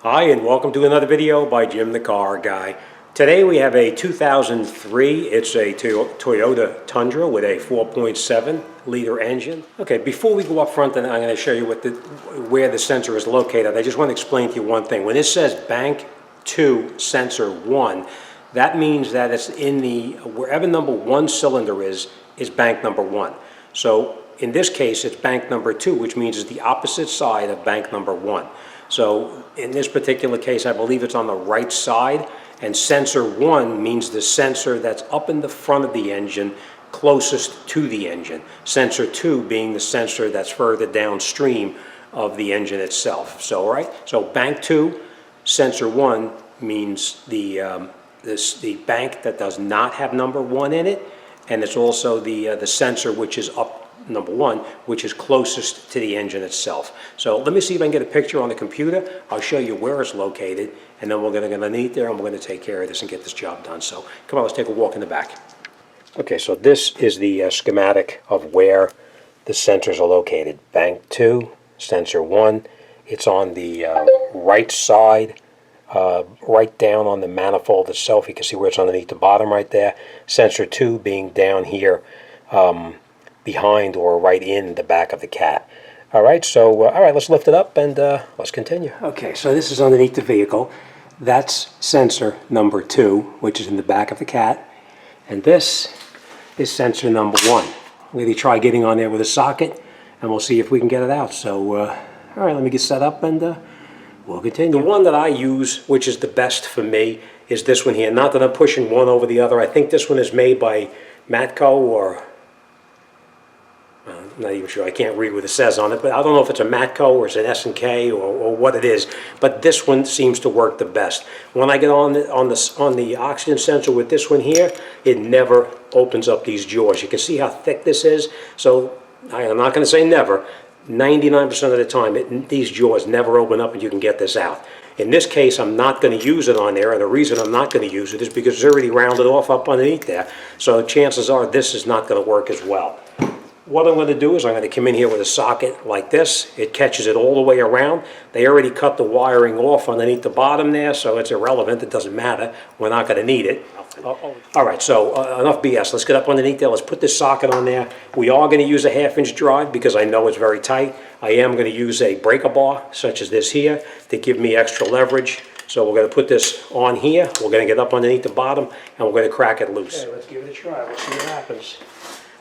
Hi and welcome to another video by Jim the Car Guy. Today we have a 2003, it's a Toyota Tundra with a 4.7 liter engine. Okay, before we go up front and I'm going to show you where the sensor is located, I just want to explain to you one thing. When it says bank 2 sensor 1, that means that it's in the, wherever number 1 cylinder is bank number 1. So in this case it's bank number 2, which means it's the opposite side of bank number 1. So in this particular case, I believe it's on the right side, and sensor 1 means the sensor that's up in the front of the engine closest to the engine. Sensor 2 being the sensor that's further downstream of the engine itself. So, right? So bank 2, sensor 1 means the bank that does not have number 1 in it, and it's also the sensor which is up number 1, which is closest to the engine itself. So let me see if I can get a picture on the computer. I'll show you where it's located, and then we're going to get underneath there and we're going to take care of this and get this job done. So come on, let's take a walk in the back. Okay, so this is the schematic of where the sensors are located. Bank 2, sensor 1. It's on the right side, right down on the manifold itself. You can see where it's underneath the bottom right there. Sensor 2 being down here behind or right in the back of the cat. All right, so all right, let's lift it up and let's continue. Okay, so this is underneath the vehicle. That's sensor number 2, which is in the back of the cat, and this is sensor number 1. I'm going to try getting on there with a socket, and we'll see if we can get it out. So, all right, let me get set up and we'll continue. The one that I use, which is the best for me, is this one here. Not that I'm pushing one over the other. I think this one is made by Matco or I'm not even sure. I can't read what it says on it, but I don't know if it's a Matco or it's an S&K or what it is. But this one seems to work the best. When I get on the oxygen sensor with this one here, it never opens up these jaws. You can see how thick this is. So I'm not going to say never. 99% of the time, these jaws never open up and you can get this out. In this case, I'm not going to use it on there, and the reason I'm not going to use it is because it's already rounded off up underneath there. So chances are this is not going to work as well. What I'm going to do is I'm going to come in here with a socket like this. It catches it all the way around. They already cut the wiring off underneath the bottom there, so it's irrelevant. It doesn't matter. We're not going to need it. All right, so enough BS. Let's get up underneath there. Let's put this socket on there. We are going to use a 1/2-inch drive because I know it's very tight. I am going to use a breaker bar, such as this here, to give me extra leverage. So we're going to put this on here. We're going to get up underneath the bottom, and we're going to crack it loose. Okay, let's give it a try. We'll see what happens.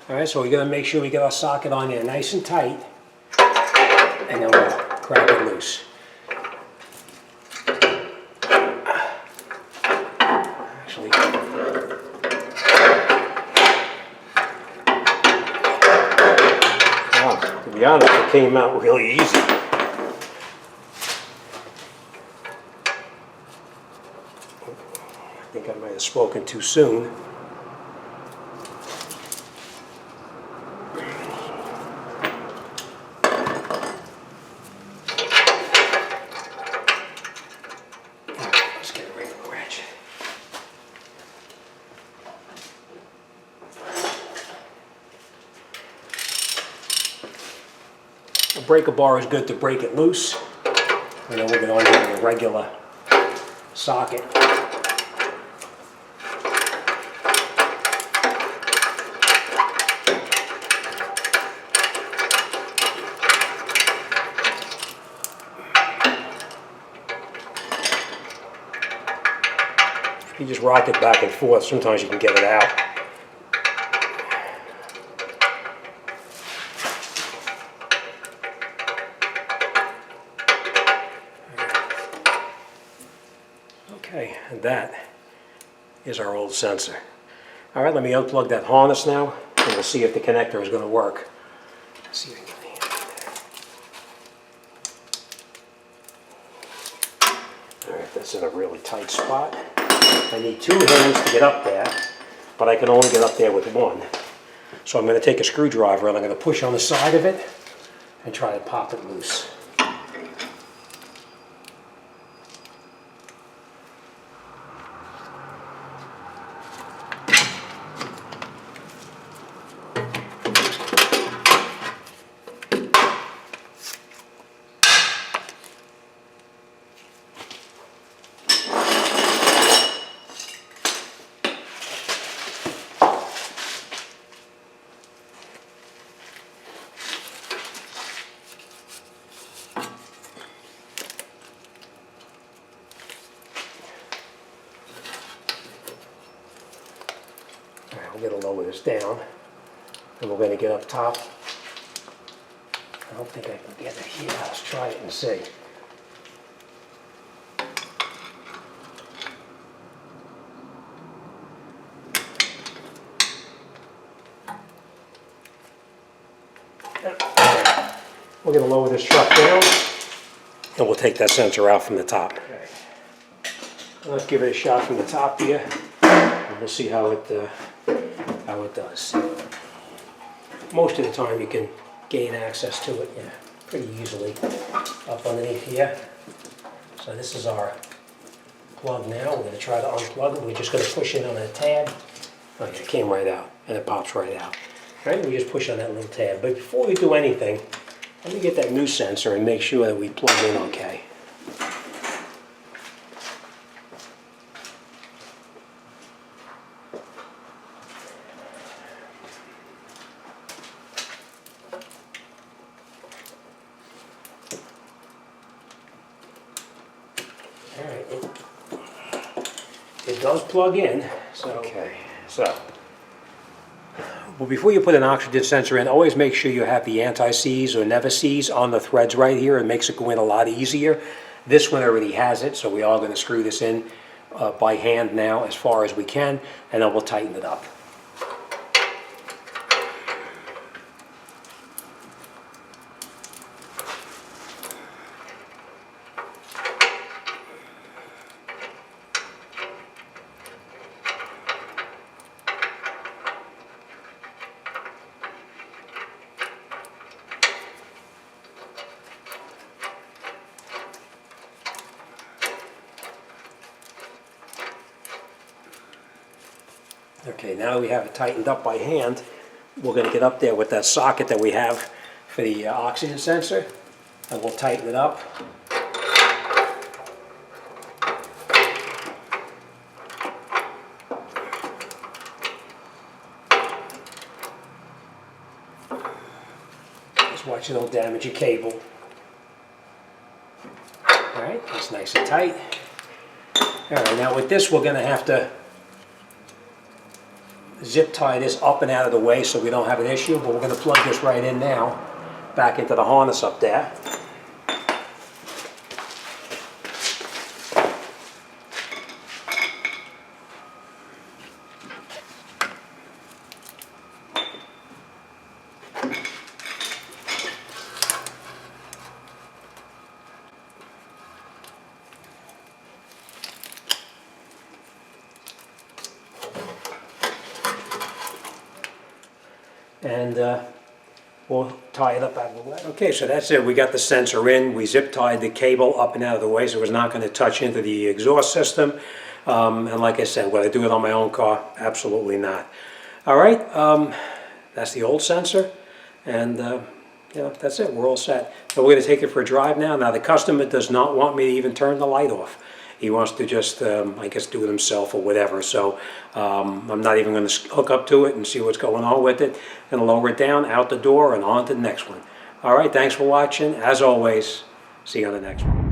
All right, so we're going to make sure we get our socket on there nice and tight, and then we'll crack it loose. Actually, wow, to be honest, it came out really easy. I think I might have spoken too soon. A breaker bar is good to break it loose, and then we'll get on here with a regular socket. You just rock it back and forth. Sometimes you can get it out. Okay, and that is our old sensor. All right, let me unplug that harness now, and we'll see if the connector is going to work. Let's see if I can get the hand in there. All right, that's in a really tight spot. I need 2 hands to get up there, but I can only get up there with 1. So I'm going to take a screwdriver and I'm going to push on the side of it and try to pop it loose. got to lower this down. And we're going to get up top. I don't think I can get it here. Let's try it and see. We're going to lower this truck down, and we'll take that sensor out from the top. Okay. Let's give it a shot from the top here, and we'll see how it does. Most of the time you can gain access to it, yeah, pretty easily up underneath here. So this is our plug now. We're going to try to unplug it. We're just going to push it on a tab. Oh yeah, it came right out, and it pops right out. Right, we just push on that little tab. But before we do anything, let me get that new sensor and make sure that we plug in okay. All right, it does plug in. So okay, so. Well, before you put an oxygen sensor in, always make sure you have the anti-seize or never seize on the threads right here. It makes it go in a lot easier. This one already has it, so we are going to screw this in by hand now as far as we can, and then we'll tighten it up. Okay, now we have it tightened up by hand. We're going to get up there with that socket that we have for the oxygen sensor, and we'll tighten it up. Just watch you don't damage your cable. Alright, that's nice and tight. Alright, now with this we're going to have to zip tie this up and out of the way so we don't have an issue, but we're going to plug this right in now, back into the harness up there. And we'll tie it up out of the way. Okay, so that's it. We got the sensor in. We zip tied the cable up and out of the way so it was not going to touch into the exhaust system. And like I said, would I do it on my own car? Absolutely not. All right, that's the old sensor. And you know, that's it. We're all set. So we're going to take it for a drive now. Now the customer does not want me to even turn the light off. He wants to just, I guess, do it himself or whatever. So I'm not even going to hook up to it and see what's going on with it. I'm going to lower it down, out the door, and on to the next one. All right, thanks for watching. As always, see you on the next one.